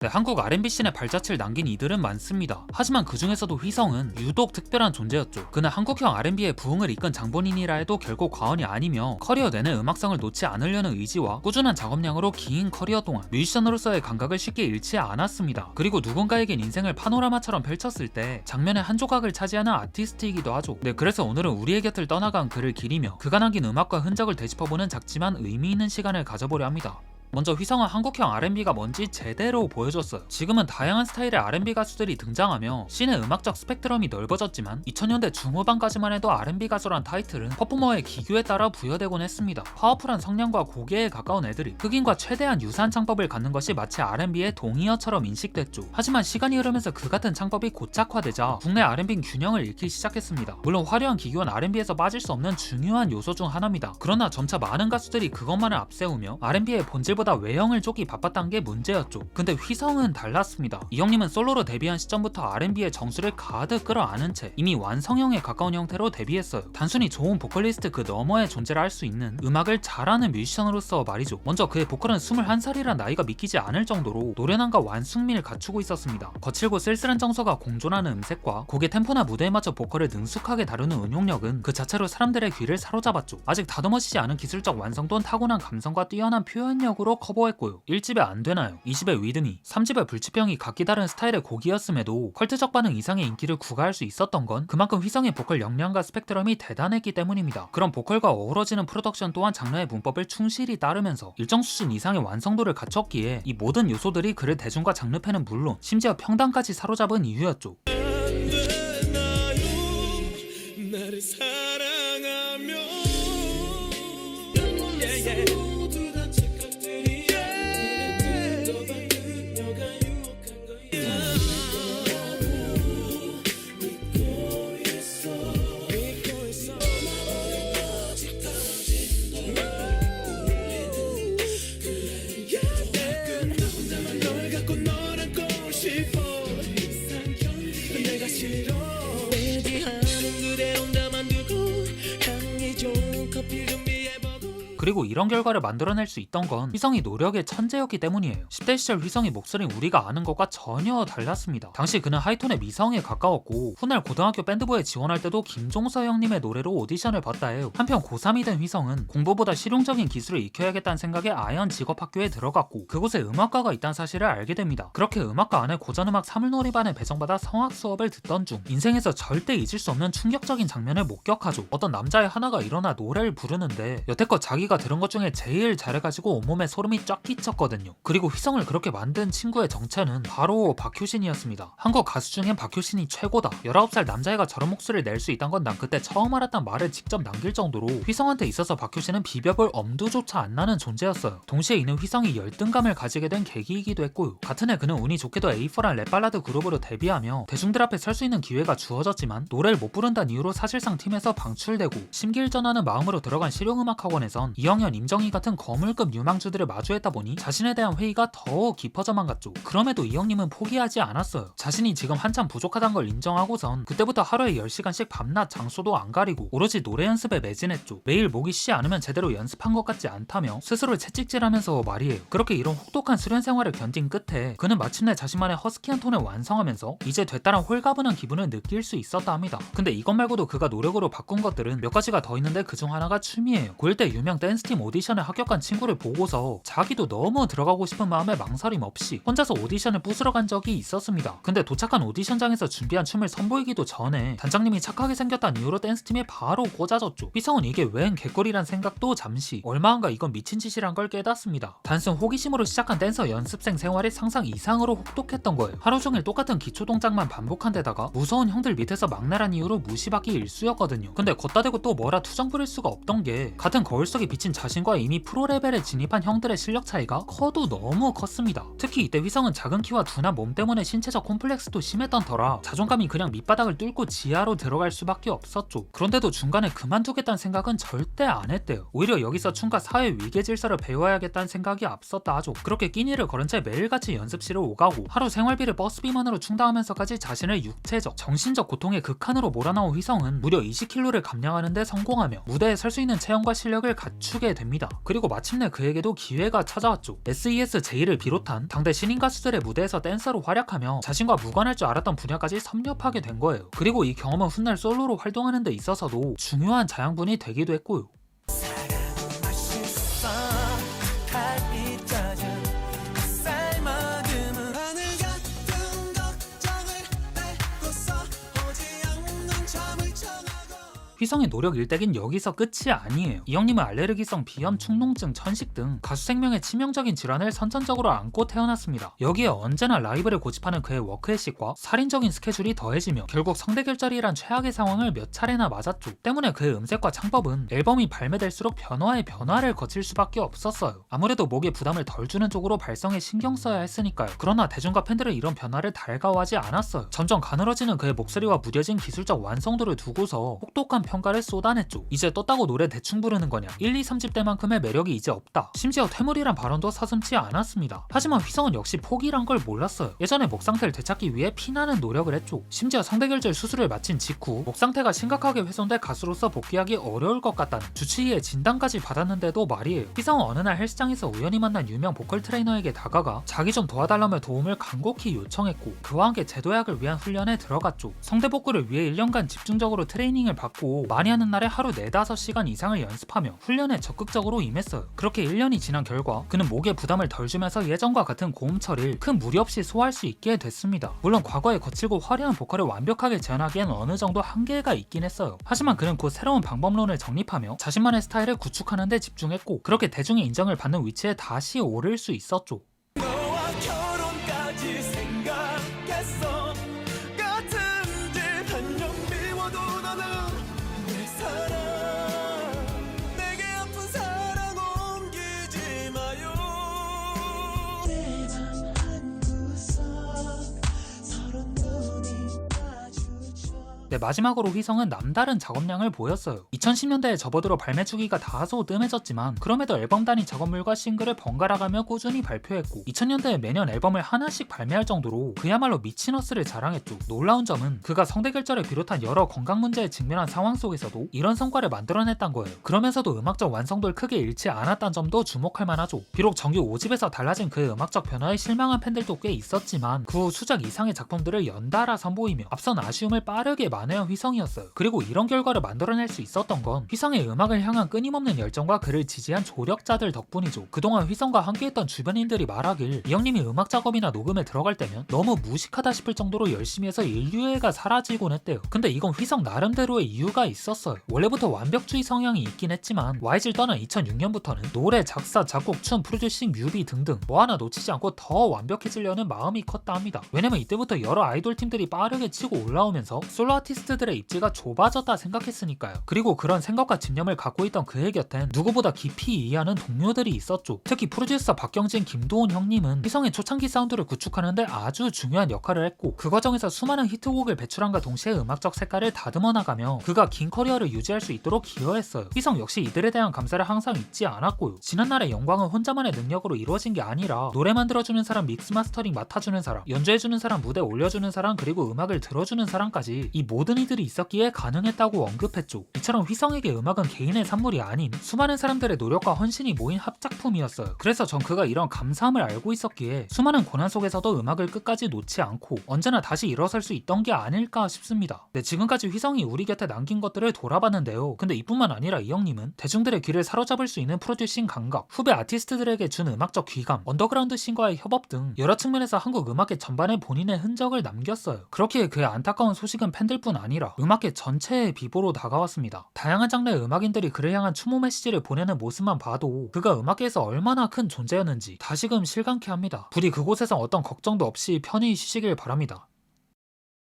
네, 한국 R&B 씬에 발자취를 남긴 이들은 많습니다. 하지만 그 중에서도 휘성은 유독 특별한 존재였죠. 그는 한국형 R&B의 부흥을 이끈 장본인이라 해도 결코 과언이 아니며 커리어 내내 음악성을 놓지 않으려는 의지와 꾸준한 작업량으로 긴 커리어 동안 뮤지션으로서의 감각을 쉽게 잃지 않았습니다. 그리고 누군가에겐 인생을 파노라마처럼 펼쳤을 때 장면의 한 조각을 차지하는 아티스트이기도 하죠. 네, 그래서 오늘은 우리의 곁을 떠나간 그를 기리며 그가 남긴 음악과 흔적을 되짚어보는 작지만 의미 있는 시간을 가져보려 합니다. 먼저 휘성은 한국형 R&B가 뭔지 제대로 보여줬어요. 지금은 다양한 스타일의 R&B 가수들이 등장하며 씬의 음악적 스펙트럼이 넓어졌지만 2000년대 중후반까지만 해도 R&B 가수란 타이틀은 퍼포머의 기교에 따라 부여되곤 했습니다. 파워풀한 성량과 고개에 가까운 애들이 흑인과 최대한 유사한 창법을 갖는 것이 마치 R&B의 동의어처럼 인식됐죠. 하지만 시간이 흐르면서 그 같은 창법이 고착화되자 국내 R&B는 균형을 잃기 시작했습니다. 물론 화려한 기교는 R&B에서 빠질 수 없는 중요한 요소 중 하나입니다. 그러나 점차 많은 가수들이 그것만을 앞세우며 R&B의 본질 보다 외형을 쫓기 바빴던 게 문제였죠. 근데 휘성은 달랐습니다. 이 형님은 솔로로 데뷔한 시점부터 R&B의 정수를 가득 끌어안은 채 이미 완성형에 가까운 형태로 데뷔했어요. 단순히 좋은 보컬리스트 그 너머의 존재를 알 수 있는 음악을 잘하는 뮤지션으로서 말이죠. 먼저 그의 보컬은 21살이란 나이가 믿기지 않을 정도로 노련함과 완숙미를 갖추고 있었습니다. 거칠고 쓸쓸한 정서가 공존하는 음색과 곡의 템포나 무대에 맞춰 보컬을 능숙하게 다루는 응용력은 그 자체로 사람들의 귀를 사로잡았죠. 아직 다듬어지지 않은 기술적 완성도는 타고난 감성과 뛰어난 표현력으로 커버했고요. 1집에 안 되나요? 2집에 위드미, 3집에 불치병이 각기 다른 스타일의 곡이었음에도 컬트적 반응 이상의 인기를 구가할 수 있었던 건 그만큼 휘성의 보컬 역량과 스펙트럼이 대단했기 때문입니다. 그런 보컬과 어우러지는 프로덕션 또한 장르의 문법을 충실히 따르면서 일정 수준 이상의 완성도를 갖췄기에 이 모든 요소들이 그를 대중과 장르팬은 물론 심지어 평단까지 사로잡은 이유였죠. 나를 사랑하며 그리고 이런 결과를 만들어낼 수 있던 건 휘성이 노력의 천재였기 때문이에요. 10대 시절 휘성의 목소리는 우리가 아는 것과 전혀 달랐습니다. 당시 그는 하이톤의 미성에 가까웠고 훗날 고등학교 밴드부에 지원할 때도 김종서 형님의 노래로 오디션을 봤다 해요. 한편 고3이 된 휘성은 공부보다 실용적인 기술을 익혀야겠다는 생각에 아연 직업학교에 들어갔고 그곳에 음악과가 있다는 사실을 알게 됩니다. 그렇게 음악과 안에 고전음악 사물놀이반에 배정받아 성악 수업을 듣던 중 인생에서 절대 잊을 수 없는 충격적인 장면을 목격하죠. 어떤 남자의 하나가 일어나 노래를 부르는데 여태껏 자기가 들은 것 중에 제일 잘해가지고 온몸에 소름이 쫙 끼쳤거든요. 그리고 휘성을 그렇게 만든 친구의 정체는 바로 박효신이었습니다. 한국 가수 중엔 박효신이 최고다. 19살 남자애가 저런 목소리를 낼 수 있다는 건 난 그때 처음 알았단 말을 직접 남길 정도로 휘성한테 있어서 박효신은 비벼볼 엄두조차 안 나는 존재였어요. 동시에 이는 휘성이 열등감을 가지게 된 계기이기도 했고요. 같은 해 그는 운이 좋게도 A4란 랩발라드 그룹으로 데뷔하며 대중들 앞에 설 수 있는 기회가 주어졌지만 노래를 못 부른다는 이유로 사실상 팀에서 방출되고 심기일전하는 마음으로 들어간 실용음악학원에선 이영현, 임정희 같은 거물급 유망주들을 마주했다 보니 자신에 대한 회의가 더 깊어져만 갔죠. 그럼에도 이 형님은 포기하지 않았어요. 자신이 지금 한참 부족하다는 걸 인정하고선 그때부터 하루에 10시간씩 밤낮 장소도 안 가리고 오로지 노래 연습에 매진했죠. 매일 목이 쉬지 않으면 제대로 연습한 것 같지 않다며 스스로를 채찍질하면서 말이에요. 그렇게 이런 혹독한 수련 생활을 견딘 끝에 그는 마침내 자신만의 허스키한 톤을 완성하면서 이제 됐다란 홀가분한 기분을 느낄 수 있었다 합니다. 근데 이것 말고도 그가 노력으로 바꾼 것들은 몇 가지가 더 있는데 그중 하나가 춤이에요. 고1 때 유명 댄스팀 오디션에 합격한 친구를 보고서 자기도 너무 들어가고 싶은 마음에 망설임 없이 혼자서 오디션을 부스러 간 적이 있었습니다. 근데 도착한 오디션장에서 준비한 춤을 선보이기도 전에 단장님이 착하게 생겼다는 이유로 댄스팀에 바로 꽂아줬죠. 휘성은 이게 웬 개꿀이란 생각도 잠시 얼마 안가 이건 미친 짓이란 걸 깨닫습니다. 단순 호기심으로 시작한 댄서 연습생 생활이 상상 이상으로 혹독했던 거예요. 하루 종일 똑같은 기초 동작만 반복한 데다가 무서운 형들 밑에서 막내란 이유로 무시받기 일쑤였거든요. 근데 걷다 대고 또 뭐라 투정 부릴 수가 없던 게 같은 거울 속에 비친 자신과 이미 프로 레벨에 진입한 형들의 실력 차이가 커도 너무 컸습니다. 특히 이때 휘성은 작은 키와 둔한 몸 때문에 신체적 콤플렉스도 심했던 터라 자존감이 그냥 밑바닥을 뚫고 지하로 들어갈 수밖에 없었죠. 그런데도 중간에 그만두겠다는 생각은 절대 안 했대요. 오히려 여기서 춤과 사회 위계 질서를 배워야겠다는 생각이 앞섰다 하죠. 그렇게 끼니를 걸은 채 매일같이 연습실을 오가고 하루 생활비를 버스비만으로 충당하면서까지 자신을 육체적, 정신적 고통의 극한으로 몰아넣은 휘성은 무려 20kg를 감량하는 데 성공하며 무대에 설 수 있는 체형과 실력을 갖추 멈추게 됩니다. 그리고 마침내 그에게도 기회가 찾아왔죠. SESJ를 비롯한 당대 신인 가수들의 무대에서 댄서로 활약하며 자신과 무관할 줄 알았던 분야까지 섭렵하게 된 거예요. 그리고 이 경험은 훗날 솔로로 활동하는 데 있어서도 중요한 자양분이 되기도 했고요. 휘성의 노력 일대긴 여기서 끝이 아니에요. 이 형님은 알레르기성 비염, 축농증, 천식 등 가수 생명의 치명적인 질환을 선천적으로 안고 태어났습니다. 여기에 언제나 라이브를 고집하는 그의 워크의식과 살인적인 스케줄이 더해지며 결국 성대결절이란 최악의 상황을 몇 차례나 맞았죠. 때문에 그의 음색과 창법은 앨범이 발매될수록 변화에 변화를 거칠 수밖에 없었어요. 아무래도 목에 부담을 덜 주는 쪽으로 발성에 신경 써야 했으니까요. 그러나 대중과 팬들은 이런 변화를 달가워하지 않았어요. 점점 가늘어지는 그의 목소리와 무뎌진 기술적 완성도를 두고서 혹독한 평가를 쏟아냈죠. 이제 떴다고 노래 대충 부르는 거냐, 1, 2, 3집 때만큼의 매력이 이제 없다, 심지어 퇴물이란 발언도 서슴지 않았습니다. 하지만 휘성은 역시 포기란 걸 몰랐어요. 예전에 목 상태를 되찾기 위해 피나는 노력을 했죠. 심지어 성대결절 수술을 마친 직후 목 상태가 심각하게 훼손돼 가수로서 복귀하기 어려울 것 같다는 주치의의 진단까지 받았는데도 말이에요. 휘성은 어느 날 헬스장에서 우연히 만난 유명 보컬 트레이너에게 다가가 자기 좀 도와달라며 도움을 간곡히 요청했고 그와 함께 제도약을 위한 훈련에 들어갔죠. 성대 복구를 위해 1년간 집중적으로 트레이닝을 받고 많이 하는 날에 하루 4-5시간 이상을 연습하며 훈련에 적극적으로 임했어요. 그렇게 1년이 지난 결과 그는 목에 부담을 덜 주면서 예전과 같은 고음 처리를 큰 무리 없이 소화할 수 있게 됐습니다. 물론 과거에 거칠고 화려한 보컬을 완벽하게 재현하기엔 어느 정도 한계가 있긴 했어요. 하지만 그는 곧 새로운 방법론을 정립하며 자신만의 스타일을 구축하는 데 집중했고 그렇게 대중의 인정을 받는 위치에 다시 오를 수 있었죠. 네, 마지막으로 휘성은 남다른 작업량을 보였어요. 2010년대에 접어들어 발매 주기가 다소 뜸해졌지만 그럼에도 앨범 단위 작업물과 싱글을 번갈아가며 꾸준히 발표했고 2000년대에 매년 앨범을 하나씩 발매할 정도로 그야말로 미친 허슬을 자랑했죠. 놀라운 점은 그가 성대결절을 비롯한 여러 건강 문제에 직면한 상황 속에서도 이런 성과를 만들어냈단 거예요. 그러면서도 음악적 완성도를 크게 잃지 않았다는 점도 주목할 만하죠. 비록 정규 5집에서 달라진 그의 음악적 변화에 실망한 팬들도 꽤 있었지만 그 후 수작 이상의 작품들을 연달아 선보이며 앞선 아쉬움을 빠르게 만회한 휘성이었어요. 그리고 이런 결과를 만들어낼 수 있었던 건 휘성의 음악을 향한 끊임없는 열정과 그를 지지한 조력자들 덕분이죠. 그동안 휘성과 함께했던 주변인들이 말하길 이 형님이 음악 작업이나 녹음에 들어갈 때면 너무 무식하다 싶을 정도로 열심히 해서 인류애가 사라지곤 했대요. 근데 이건 휘성 나름대로의 이유가 있었어요. 원래부터 완벽주의 성향이 있긴 했지만 YG를 떠난 2006년부터는 노래, 작사, 작곡, 춤, 프로듀싱, 뮤비 등등 뭐 하나 놓치지 않고 더 완벽해지려는 마음이 컸다 합니다. 왜냐면 이때부터 여러 아이돌 팀들이 빠르게 치고 올라오면서 솔로 아티스트들의 입지가 좁아졌다 생각했으니까요. 그리고 그런 생각과 집념을 갖고 있던 그의 곁엔 누구보다 깊이 이해하는 동료들이 있었죠. 특히 프로듀서 박경진, 김도훈 형님은 휘성의 초창기 사운드를 구축하는데 아주 중요한 역할을 했고 그 과정에서 수많은 히트곡을 배출함과 동시에 음악적 색깔을 다듬어 나가며 그가 긴 커리어를 유지할 수 있도록 기여했어요. 휘성 역시 이들에 대한 감사를 항상 잊지 않았고요. 지난날의 영광은 혼자만의 능력으로 이루어진 게 아니라 노래 만들어주는 사람, 믹스 마스터링 맡아주는 사람, 연주해주는 사람, 무대 올려주는 사람, 그리고 음악을 들어주는 사람까지 이 모든 이들이 있었기에 가능했다고 언급했죠. 이처럼 휘성에게 음악은 개인의 산물이 아닌 수많은 사람들의 노력과 헌신이 모인 합작품이었어요. 그래서 전 그가 이런 감사함을 알고 있었기에 수많은 고난 속에서도 음악을 끝까지 놓지 않고 언제나 다시 일어설 수 있던 게 아닐까 싶습니다. 네, 지금까지 휘성이 우리 곁에 남긴 것들을 돌아봤는데요. 근데 이뿐만 아니라 이 형님은 대중들의 귀를 사로잡을 수 있는 프로듀싱 감각, 후배 아티스트들에게 준 음악적 귀감, 언더그라운드 씬과의 협업 등 여러 측면에서 한국 음악계 전반에 본인의 흔적을 남겼어요. 그렇기에 그의 안타까운 소식은 팬들뿐 아니라 음악계 전체의 비보로 다가왔습니다. 다양한 장르의 음악인들이 그를 향한 추모 메시지를 보내는 모습만 봐도 그가 음악계에서 얼마나 큰 존재였는지 다시금 실감케 합니다. 부디 그곳에서 어떤 걱정도 없이 편히 쉬시길 바랍니다.